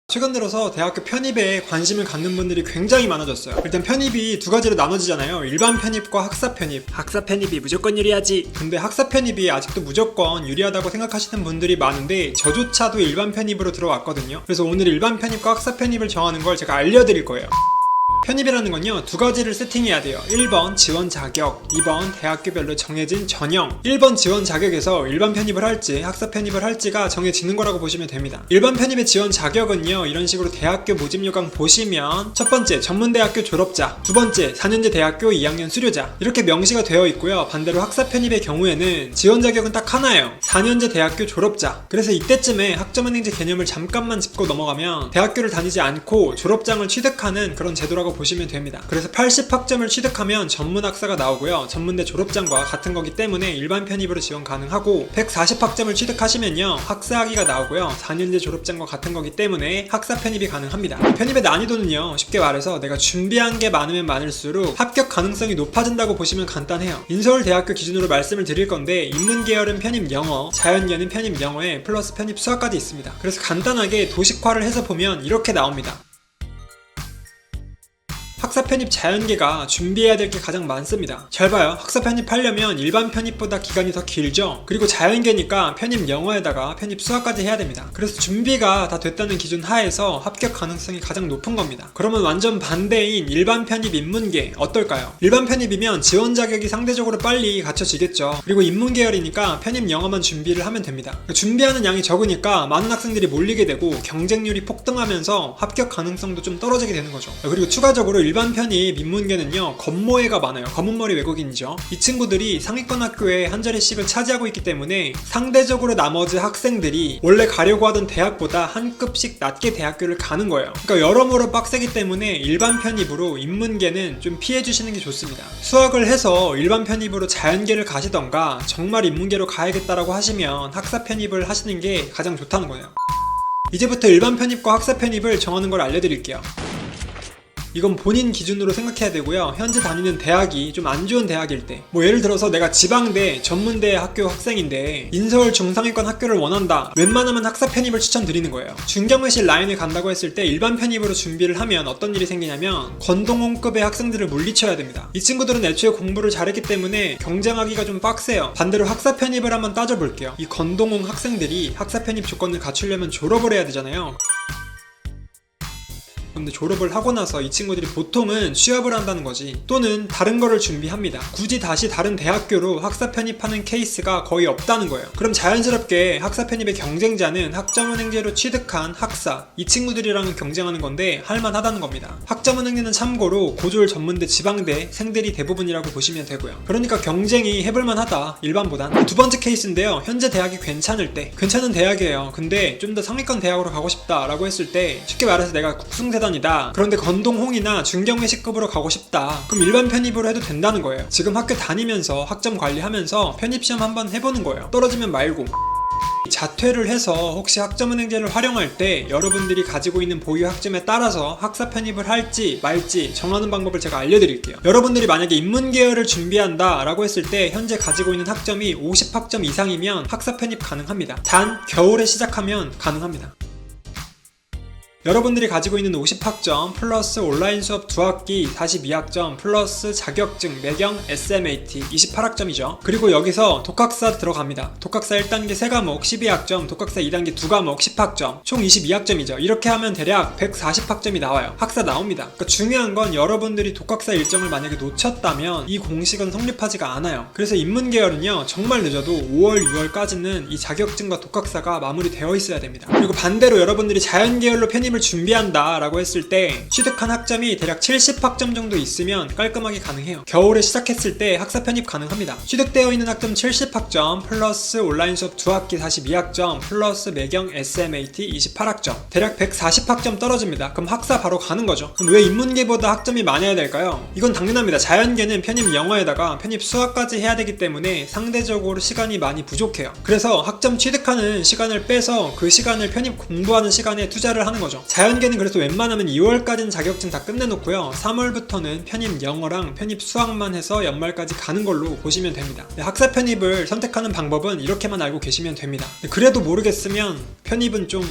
최근 들어서 대학교 편입에 관심을 갖는 분들이 굉장히 많아졌어요. 일단 편입이 두 가지로 나눠지잖아요. 일반 편입과 학사 편입. 학사 편입이 무조건 유리하지. 근데 학사 편입이 아직도 무조건 유리하다고 생각하시는 분들이 많은데 저조차도 일반 편입으로 들어왔거든요. 그래서 오늘 일반 편입과 학사 편입을 정하는 걸 제가 알려드릴 거예요. 편입이라는 건요, 두 가지를 세팅해야 돼요. 1번 지원 자격, 2번 대학교별로 정해진 전형. 1번 지원 자격에서 일반 편입을 할지 학사 편입을 할지가 정해지는 거라고 보시면 됩니다. 일반 편입의 지원 자격은요, 이런 식으로 대학교 모집 요강 보시면 첫 번째 전문대학교 졸업자, 두 번째 4년제 대학교 2학년 수료자 이렇게 명시가 되어 있고요. 반대로 학사 편입의 경우에는 지원 자격은 딱 하나예요. 4년제 대학교 졸업자. 그래서 이때쯤에 학점은행제 개념을 잠깐만 짚고 넘어가면 대학교를 다니지 않고 졸업장을 취득하는 그런 제도라고 보시면 됩니다. 그래서 80학점을 취득하면 전문학사가 나오고요. 전문대 졸업장과 같은 거기 때문에 일반 편입으로 지원 가능하고 140학점을 취득하시면요, 학사학위가 나오고요. 4년제 졸업장과 같은 거기 때문에 학사 편입이 가능합니다. 편입의 난이도는요, 쉽게 말해서 내가 준비한 게 많으면 많을수록 합격 가능성이 높아진다고 보시면 간단해요. 인서울대학교 기준으로 말씀을 드릴 건데 인문계열은 편입 영어, 자연계는 편입 영어에 플러스 편입 수학까지 있습니다. 그래서 간단하게 도식화를 해서 보면 이렇게 나옵니다. 학사 편입 자연계가 준비해야 될 게 가장 많습니다. 잘 봐요. 학사 편입하려면 일반 편입보다 기간이 더 길죠. 그리고 자연계니까 편입 영어에다가 편입 수학까지 해야 됩니다. 그래서 준비가 다 됐다는 기준 하에서 합격 가능성이 가장 높은 겁니다. 그러면 완전 반대인 일반 편입 인문계 어떨까요? 일반 편입이면 지원 자격이 상대적으로 빨리 갖춰지겠죠. 그리고 인문계열이니까 편입 영어만 준비를 하면 됩니다. 준비하는 양이 적으니까 많은 학생들이 몰리게 되고 경쟁률이 폭등하면서 합격 가능성도 좀 떨어지게 되는 거죠. 그리고 추가적으로 일반 편입 인문계는요, 겉모해가 많아요. 검은머리 외국인이죠. 이 친구들이 상위권 학교에 한 자리씩을 차지하고 있기 때문에 상대적으로 나머지 학생들이 원래 가려고 하던 대학보다 한 급씩 낮게 대학교를 가는 거예요. 그러니까 여러모로 빡세기 때문에 일반 편입으로 인문계는 좀 피해주시는 게 좋습니다. 수학을 해서 일반 편입으로 자연계를 가시던가 정말 인문계로 가야겠다라고 하시면 학사 편입을 하시는 게 가장 좋다는 거예요. 이제부터 일반 편입과 학사 편입을 정하는 걸 알려드릴게요. 이건 본인 기준으로 생각해야 되고요. 현재 다니는 대학이 좀 안 좋은 대학일 때, 예를 들어서 내가 지방대, 전문대 학교 학생인데 인서울 중상위권 학교를 원한다. 웬만하면 학사 편입을 추천드리는 거예요. 중경외실 라인을 간다고 했을 때 일반 편입으로 준비를 하면 어떤 일이 생기냐면 건동홍급의 학생들을 물리쳐야 됩니다. 이 친구들은 애초에 공부를 잘했기 때문에 경쟁하기가 좀 빡세요. 반대로 학사 편입을 한번 따져볼게요. 이 건동홍 학생들이 학사 편입 조건을 갖추려면 졸업을 해야 되잖아요. 근데 졸업을 하고 나서 이 친구들이 보통은 취업을 한다는 거지, 또는 다른 거를 준비합니다. 굳이 다시 다른 대학교로 학사 편입하는 케이스가 거의 없다는 거예요. 그럼 자연스럽게 학사 편입의 경쟁자는 학점은행제로 취득한 학사, 이 친구들이랑은 경쟁하는 건데 할만하다는 겁니다. 학점은행제는 참고로 고졸 전문대 지방대 생들이 대부분이라고 보시면 되고요. 그러니까 경쟁이 해볼만하다, 일반보단. 두 번째 케이스인데요, 현재 대학이 괜찮을 때, 괜찮은 대학이에요. 근데 좀 더 상위권 대학으로 가고 싶다 라고 했을 때, 쉽게 말해서 내가 국승대다 그런데 건동홍이나 중경외식급으로 가고 싶다. 그럼 일반 편입으로 해도 된다는 거예요. 지금 학교 다니면서 학점 관리하면서 편입시험 한번 해보는 거예요. 떨어지면 말고. 자퇴를 해서 혹시 학점은행제를 활용할 때 여러분들이 가지고 있는 보유 학점에 따라서 학사 편입을 할지 말지 정하는 방법을 제가 알려드릴게요. 여러분들이 만약에 인문계열을 준비한다 라고 했을 때 현재 가지고 있는 학점이 50학점 이상이면 학사 편입 가능합니다. 단 겨울에 시작하면 가능합니다. 여러분들이 가지고 있는 50학점 플러스 온라인 수업 2학기 42학점 플러스 자격증, 매경, SMAT 28학점이죠. 그리고 여기서 독학사 들어갑니다. 독학사 1단계 3과목 12학점, 독학사 2단계 2과목 10학점, 총 22학점이죠. 이렇게 하면 대략 140학점이 나와요. 학사 나옵니다. 그러니까 중요한 건 여러분들이 독학사 일정을 만약에 놓쳤다면 이 공식은 성립하지가 않아요. 그래서 인문계열은요, 정말 늦어도 5월, 6월까지는 이 자격증과 독학사가 마무리되어 있어야 됩니다. 그리고 반대로 여러분들이 자연계열로 편입을 준비한다 라고 했을 때 취득한 학점이 대략 70학점 정도 있으면 깔끔하게 가능해요. 겨울에 시작했을 때 학사 편입 가능합니다. 취득되어 있는 학점 70학점 플러스 온라인 수업 2학기 42학점 플러스 매경 SMAT 28학점, 대략 140학점 떨어집니다. 그럼 학사 바로 가는 거죠. 그럼 왜 인문계보다 학점이 많아야 될까요? 이건 당연합니다. 자연계는 편입 영어에다가 편입 수학까지 해야 되기 때문에 상대적으로 시간이 많이 부족해요. 그래서 학점 취득하는 시간을 빼서 그 시간을 편입 공부하는 시간에 투자를 하는 거죠. 자연계는 그래서 웬만하면 2월까지는 자격증 다 끝내놓고요, 3월부터는 편입 영어랑 편입 수학만 해서 연말까지 가는 걸로 보시면 됩니다. 학사 편입을 선택하는 방법은 이렇게만 알고 계시면 됩니다. 그래도 모르겠으면 편입은 좀